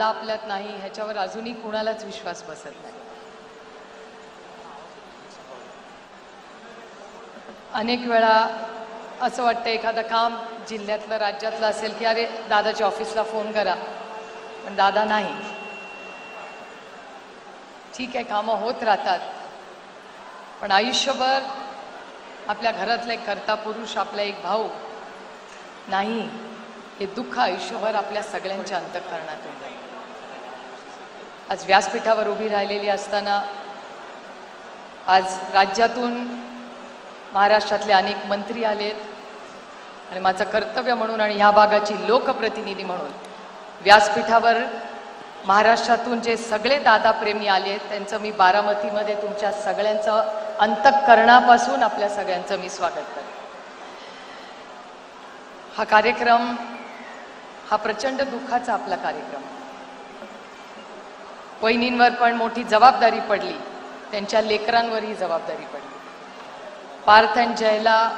आपल्यात नाही ह्याच्यावर अजूनही कुणालाच विश्वास बसत नाही। अनेक वेळा असं वाटतं एखादं काम जिल्ह्यातलं राज्यातलं असेल की अरे दादाच्या ऑफिसला फोन करा, पण दादा नाही। ठीक आहे, कामं होत राहतात, पण आयुष्यभर आपल्या घरातला एक कर्ता पुरुष, आपला एक भाऊ नाही, हे दुःख आयुष्यभर आपल्या सगळ्यांच्या अंतःकरणात येतं। आज व्यासपीठावर उभी राहिलेली असताना आज राज्यातून महाराष्ट्रातले अनेक मंत्री आलेत आणि माझं कर्तव्य म्हणून आणि ह्या भागाची लोकप्रतिनिधी म्हणून व्यासपीठावर महाराष्ट्रातून जे सगळे दादा प्रेमी आलेत त्यांचं मी बारामतीमध्ये तुमच्या सगळ्यांचं अंतःकरणापासून आपल्या सगळ्यांचं मी स्वागत करते। हा कार्यक्रम हा प्रचंड दुःखाचा आपला कार्यक्रम, वहिनींवर पण मोठी जबाबदारी पडली, त्यांच्या लेकरांवरही जबाबदारी पडली। पार्थ आणि जयला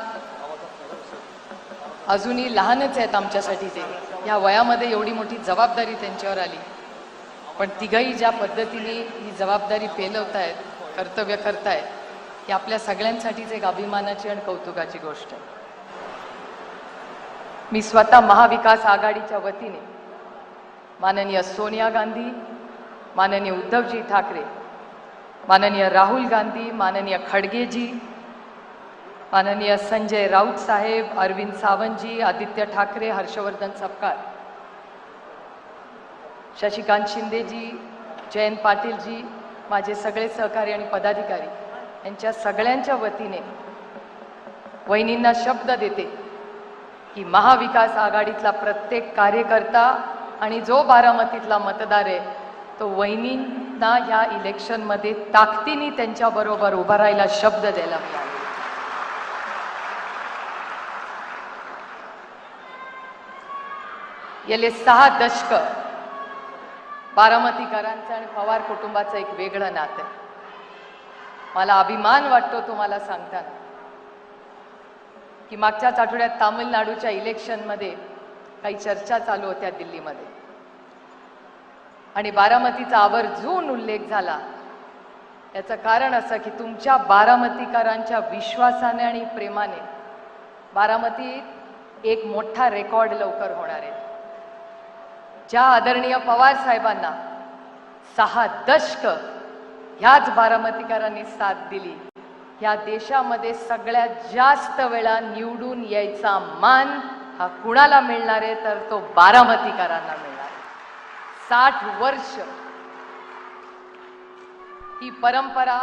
अजूनही लहानच आहेत आमच्यासाठी, ते या वयामध्ये एवढी मोठी जबाबदारी त्यांच्यावर आली, पण तिघही ज्या पद्धतीने ही जबाबदारी पेलवतायत, कर्तव्य करतायत, ही आपल्या सगळ्यांसाठीच एक अभिमानाची आणि कौतुकाची गोष्ट आहे। मी स्वतः महाविकास आघाडीच्या वतीने माननीय सोनिया गांधी, माननीय उद्धवजी ठाकरे, माननीय राहुल गांधी, माननीय खड़गेजी, माननीय संजय राउत साहेब, अरविंद सावंतजी, आदित्य ठाकरे, हर्षवर्धन सपकाळ, शशिकांत शिंदेजी, जयंत पाटीलजी, माझे सगळे सहकारी आणि पदाधिकारी यांच्या सगळ्यांच्या वतीने वहिनींना शब्द देते की महाविकास आघाडीतला प्रत्येक कार्यकर्ता आणि जो बारामतीतला मतदार आहे तो वहिनींना ह्या इलेक्शनमध्ये ताकदीने त्यांच्याबरोबर उभा राहायला शब्द द्यायला मिळाला। गेले 6 दशक बारामतीकरांचं आणि पवार कुटुंबाचं एक वेगळं नातं आहे। मला अभिमान वाटतो तुम्हाला सांगताना की मागच्याच आठवड्यात तामिळनाडूच्या इलेक्शनमध्ये काही चर्चा चालू होत्या दिल्लीमध्ये आणि बारामतीचा आवर्जून उल्लेख झाला। याचं कारण असं की तुमच्या बारामतीकरांच्या विश्वासाने आणि प्रेमाने बारामतीत एक मोठा रेकॉर्ड लवकर होणार आहे। ज्या आदरणीय पवार साहेबांना 6 दशक ह्याच बारामतीकरांनी साथ दिली, या देशामध्ये सगळ्यात जास्त वेळा निवडून यायचा मान हा कुणाला मिळणार आहे तर तो बारामतीकरांना मिळणार। 60 वर्ष ही परंपरा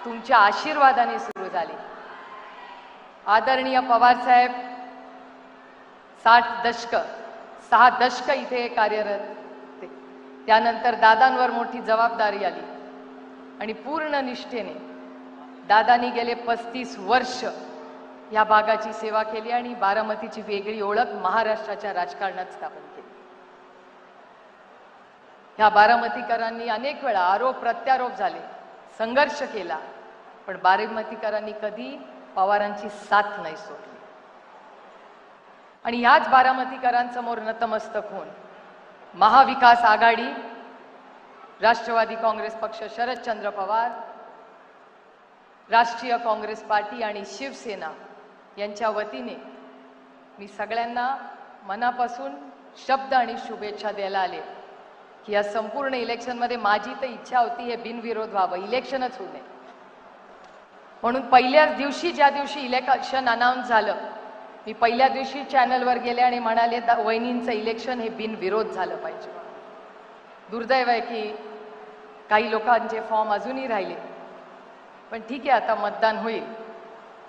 तुमच्या आशीर्वादाने सुरू झाली। आदरणीय पवार साहेब 6 दशक इथे कार्यरत होते, त्यानंतर दादांवर मोठी जबाबदारी आली आणि पूर्ण निष्ठेने दादांनी गेले 35 वर्ष या भागाची सेवा केली आणि बारामतीची वेगळी ओळख महाराष्ट्राच्या राजकारणात स्थापन केली। ह्या बारामतीकरांनी अनेक वेळा आरोप प्रत्यारोप झाले, संघर्ष केला, पण बारामतीकरांनी कधी पवारांची साथ नाही सोडली आणि ह्याच बारामतीकरांसमोर नतमस्तक होऊन महाविकास आघाडी, राष्ट्रवादी काँग्रेस पक्ष, शरदचंद्र पवार, राष्ट्रीय काँग्रेस पार्टी आणि शिवसेना यांच्या वतीने मी सगळ्यांना मनापासून शब्द आणि शुभेच्छा द्यायला आले की या संपूर्ण इलेक्शनमध्ये माझी तर इच्छा होती हे बिनविरोध व्हावं, इलेक्शनच होऊ नये। म्हणून पहिल्याच दिवशी, ज्या दिवशी इलेक्शन अनाऊन्स झालं, मी पहिल्या दिवशी चॅनलवर गेले आणि म्हणाले वहिनींचं इलेक्शन हे बिनविरोध झालं पाहिजे। दुर्दैव आहे की काही लोकांचे फॉर्म अजूनही राहिले, पण ठीक आहे, आता मतदान होईल,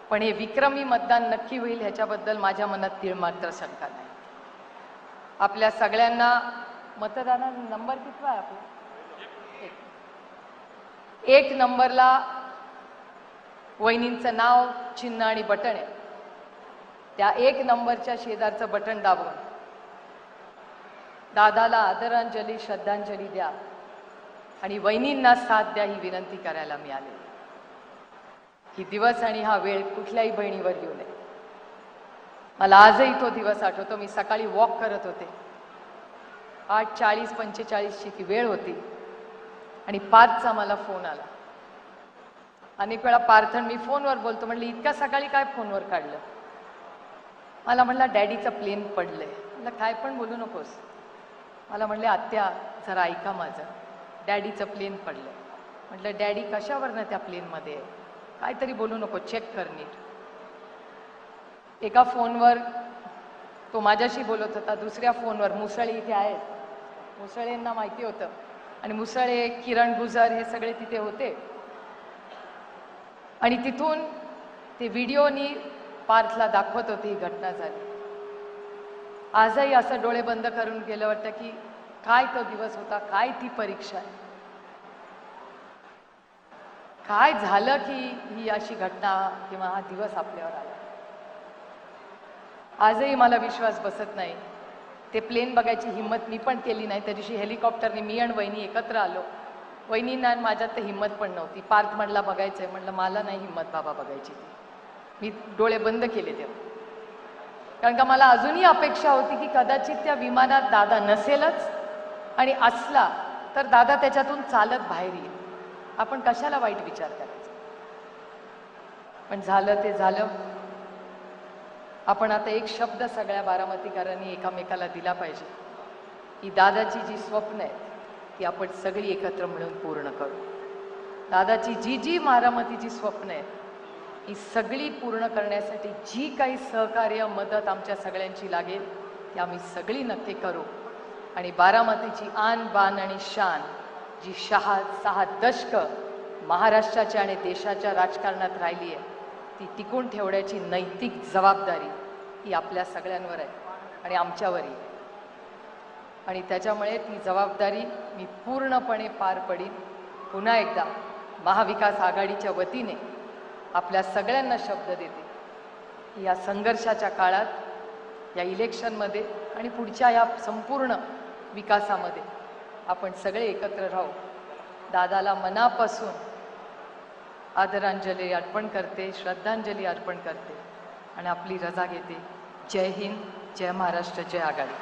पण हे विक्रमी मतदान नक्की होईल ह्याच्याबद्दल माझ्या मनात तीळ मात्र शंका नाही। आपल्या सगळ्यांना मतदानाचा नंबर कितवा आहे आपला? 1 नंबरला वहिनींचं नाव, चिन्ह आणि बटन आहे। त्या 1 नंबरच्या शेजारचं बटन दाबून दादाला आदरांजली, श्रद्धांजली द्या आणि वहिनींना साथ द्या ही विनंती करायला मिळाली। ही दिवस आणि हा वेळ कुठल्याही बहिणीवर येऊ नये। मला आजही तो दिवस आठवतो। मी सकाळी वॉक करत होते 8:40-45ची ती वेळ होती आणि पार्थचा मला फोन आला. अनेक वेळा पार्थन मी फोनवर बोलतो, म्हणलं इतक्या सकाळी काय फोनवर काढलं. मला म्हणला डॅडीचं प्लेन पडलंय. म्हणलं काय पण बोलू नकोस. मला म्हणले आत्या जरा ऐका माझं, डॅडीचं प्लेन पडलंय. म्हटलं डॅडी कशावरनं त्या प्लेनमध्ये आहे, काहीतरी बोलू नको, चेक कर नीट. एका फोनवर तो माझ्याशी बोलत होता, दुसऱ्या फोनवर मुसळे इथे आहेत, मुसळेंना माहिती होतं आणि मुसळे, किरण गुजर हे सगळे तिथे होते. आणि तिथून ते व्हिडिओनी पार्थला दाखवत होते ही घटना झाली. आजही असं डोळे बंद करून गेलं वाटतं की काय तो दिवस होता, काय ती परीक्षा आहे, काय झालं की ही अशी घटना किंवा हा दिवस आपल्यावर आला. आजही मला विश्वास बसत नाही. ते प्लेन बघायची हिंमत मी पण केली नाही. त्या दिवशी हेलिकॉप्टरने मी आणि वहिनी एकत्र आलो. वहिनींना आणि माझ्यात तर हिंमत पण नव्हती. पार्थ म्हणला बघायचंय, म्हणलं मला नाही हिंमत बाबा बघायची ती. मी डोळे बंद केले तेव्हा, कारण का मला अजूनही अपेक्षा होती की कदाचित त्या विमानात दादा नसेलच आणि असला तर दादा त्याच्यातून चालत बाहेर येईल. आपण कशाला वाईट विचार करायचा. पण झालं ते झालं. आपण आता एक शब्द सगळ्या बारामतीकरांनी एकामेकाला दिला पाहिजे की दादाची जी स्वप्न आहेत ती आपण सगळी एकत्र मिळून पूर्ण करू. दादाची जी जी बारामतीची स्वप्न आहेत ही सगळी पूर्ण करण्यासाठी जी काही सहकार्य मदत आमच्या सगळ्यांची लागेल ती आम्ही सगळी नक्की करू. आणि बारामतीची आन बान आणि शान जी 6 दशक महाराष्ट्राच्या आणि देशाच्या राजकारणात राहिली आहे ती टिकून ठेवण्याची नैतिक जबाबदारी ही आपल्या सगळ्यांवर आहे आणि आमच्यावरही. आणि त्याच्यामुळे ती जबाबदारी मी पूर्णपणे पार पडीन. पुन्हा एकदा महाविकास आघाडीच्या वतीने आपल्या सगळ्यांना शब्द देते की या संघर्षाच्या काळात, या इलेक्शनमध्ये आणि पुढच्या या संपूर्ण विकासामध्ये आपण सगळे एकत्र राहू. दादाला मनापासून आदरांजली अर्पण करते, श्रद्धांजली अर्पण करते आणि आपली रजा घेते. जय हिंद, जय महाराष्ट्र, जय आघाडी.